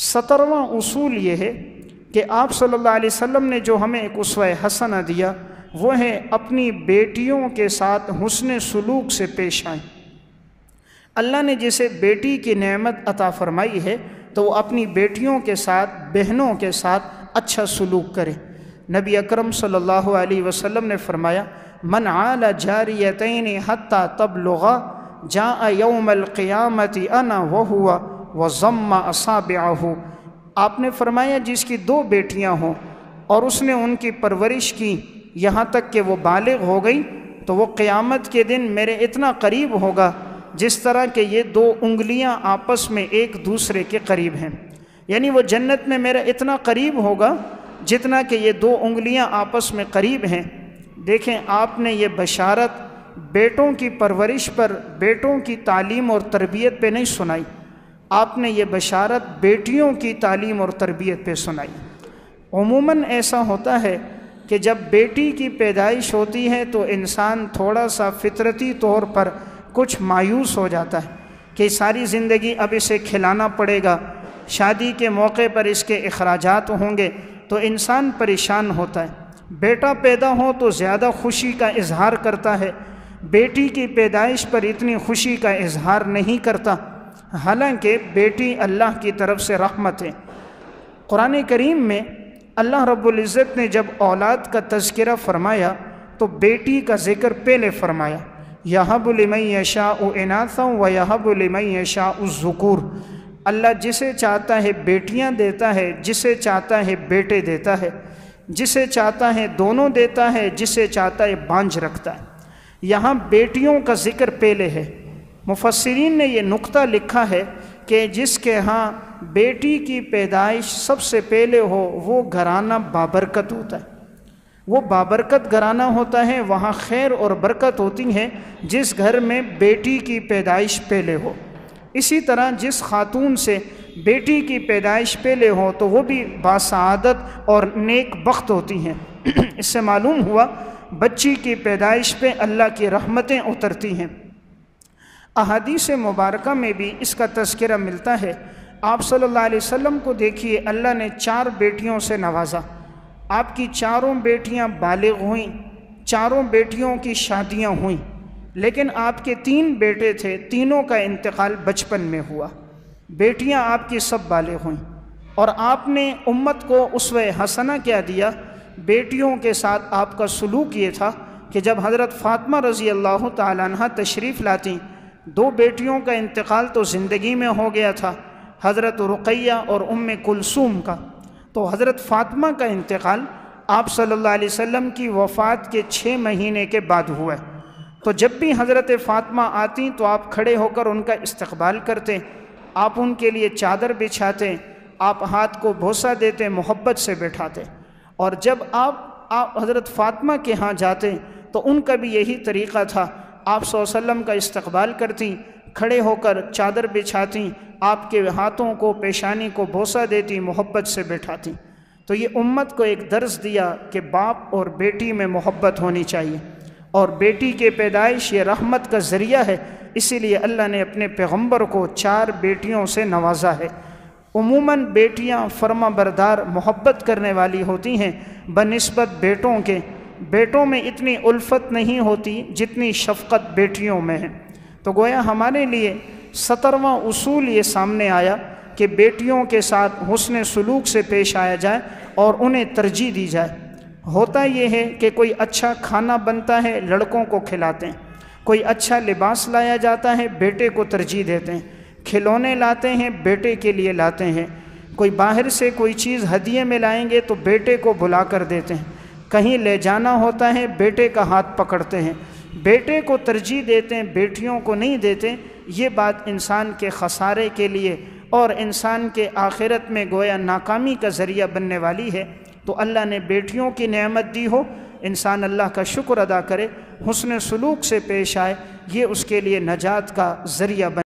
17واں اصول یہ ہے کہ آپ صلی اللہ علیہ وسلم نے جو ہمیں ایک اسوہ حسنہ دیا وہ ہے اپنی بیٹیوں کے ساتھ حسن سلوک سے پیش آئیں۔ اللہ نے جسے بیٹی کی نعمت عطا فرمائی ہے تو وہ اپنی بیٹیوں کے ساتھ، بہنوں کے ساتھ اچھا سلوک کرے۔ نبی اکرم صلی اللہ علیہ وسلم نے فرمایا من عال جاریتین حتی تبلغا جاء یوم القیامت انا وہو وضم اصابعہ۔ آپ نے فرمایا جس کی 2 بیٹیاں ہوں اور اس نے ان کی پرورش کی یہاں تک کہ وہ بالغ ہو گئی تو وہ قیامت کے دن میرے اتنا قریب ہوگا جس طرح کہ یہ 2 انگلیاں آپس میں ایک دوسرے کے قریب ہیں، یعنی وہ جنت میں میرا اتنا قریب ہوگا جتنا کہ یہ 2 انگلیاں آپس میں قریب ہیں۔ دیکھیں آپ نے یہ بشارت بیٹوں کی پرورش پر، بیٹوں کی تعلیم اور تربیت پہ نہیں سنائی، آپ نے یہ بشارت بیٹیوں کی تعلیم اور تربیت پہ سنائی۔ عموماً ایسا ہوتا ہے کہ جب بیٹی کی پیدائش ہوتی ہے تو انسان تھوڑا سا فطرتی طور پر کچھ مایوس ہو جاتا ہے کہ ساری زندگی اب اسے کھلانا پڑے گا، شادی کے موقع پر اس کے اخراجات ہوں گے، تو انسان پریشان ہوتا ہے۔ بیٹا پیدا ہو تو زیادہ خوشی کا اظہار کرتا ہے، بیٹی کی پیدائش پر اتنی خوشی کا اظہار نہیں کرتا، حالانکہ بیٹی اللہ کی طرف سے رحمت ہے۔ قرآن کریم میں اللہ رب العزت نے جب اولاد کا تذکرہ فرمایا تو بیٹی کا ذکر پہلے فرمایا، یَہَبُ لِمَن یَشَاءُ اِنَاثًا وَیَہَبُ لِمَن یَشَاءُ الذُّکُورَ۔ اللہ جسے چاہتا ہے بیٹیاں دیتا ہے، جسے چاہتا ہے بیٹے دیتا ہے، جسے چاہتا ہے دونوں دیتا ہے، جسے چاہتا ہے بانجھ رکھتا ہے۔ یہاں بیٹیوں کا ذکر پہلے ہے۔ مفسرین نے یہ نقطہ لکھا ہے کہ جس کے ہاں بیٹی کی پیدائش سب سے پہلے ہو وہ گھرانہ بابرکت ہوتا ہے، وہ بابرکت گھرانہ ہوتا ہے، وہاں خیر اور برکت ہوتی ہے جس گھر میں بیٹی کی پیدائش پہلے ہو۔ اسی طرح جس خاتون سے بیٹی کی پیدائش پہلے ہو تو وہ بھی باسعادت اور نیک بخت ہوتی ہیں۔ اس سے معلوم ہوا بچی کی پیدائش پہ اللہ کی رحمتیں اترتی ہیں۔ احادیث مبارکہ میں بھی اس کا تذکرہ ملتا ہے۔ آپ صلی اللہ علیہ وسلم کو دیکھیے، اللہ نے 4 بیٹیوں سے نوازا، آپ کی 4 بیٹیاں بالغ ہوئیں، 4 بیٹیوں کی شادیاں ہوئیں، لیکن آپ کے 3 بیٹے تھے، تینوں کا انتقال بچپن میں ہوا، بیٹیاں آپ کی سب بالغ ہوئیں، اور آپ نے امت کو اسوہ حسنہ کیا دیا؟ بیٹیوں کے ساتھ آپ کا سلوک یہ تھا کہ جب حضرت فاطمہ رضی اللہ تعالیٰ عنہ تشریف لاتی، 2 بیٹیوں کا انتقال تو زندگی میں ہو گیا تھا، حضرت رقیہ اور کلثوم کا، تو حضرت فاطمہ کا انتقال آپ صلی اللہ علیہ وسلم کی وفات کے 6 مہینے کے بعد ہوا ہے۔ تو جب بھی حضرت فاطمہ آتی تو آپ کھڑے ہو کر ان کا استقبال کرتے، آپ ان کے لیے چادر بچھاتے، آپ ہاتھ کو بوسہ دیتے، محبت سے بٹھاتے، اور جب آپ حضرت فاطمہ کے ہاں جاتے تو ان کا بھی یہی طریقہ تھا، آپ صلی اللہ علیہ وسلم کا استقبال کرتی، کھڑے ہو کر چادر بچھاتی، آپ کے ہاتھوں کو، پیشانی کو بوسہ دیتی، محبت سے بٹھاتی۔ تو یہ امت کو ایک درس دیا کہ باپ اور بیٹی میں محبت ہونی چاہیے، اور بیٹی کے پیدائش یہ رحمت کا ذریعہ ہے، اسی لیے اللہ نے اپنے پیغمبر کو 4 بیٹیوں سے نوازا ہے۔ عموماً بیٹیاں فرما بردار، محبت کرنے والی ہوتی ہیں بنسبت بیٹوں کے، بیٹوں میں اتنی الفت نہیں ہوتی جتنی شفقت بیٹیوں میں ہے۔ تو گویا ہمارے لیے 17واں اصول یہ سامنے آیا کہ بیٹیوں کے ساتھ حسن سلوک سے پیش آیا جائے اور انہیں ترجیح دی جائے۔ ہوتا یہ ہے کہ کوئی اچھا کھانا بنتا ہے، لڑکوں کو کھلاتے ہیں، کوئی اچھا لباس لایا جاتا ہے، بیٹے کو ترجیح دیتے ہیں، کھلونے لاتے ہیں، بیٹے کے لیے لاتے ہیں، کوئی باہر سے کوئی چیز ہدیے میں لائیں گے تو بیٹے کو بلا کر دیتے ہیں، کہیں لے جانا ہوتا ہے بیٹے کا ہاتھ پکڑتے ہیں، بیٹے کو ترجیح دیتے ہیں، بیٹیوں کو نہیں دیتے۔ یہ بات انسان کے خسارے کے لیے اور انسان کے آخرت میں گویا ناکامی کا ذریعہ بننے والی ہے۔ تو اللہ نے بیٹیوں کی نعمت دی ہو، انسان اللہ کا شکر ادا کرے، حسن سلوک سے پیش آئے، یہ اس کے لیے نجات کا ذریعہ بنے۔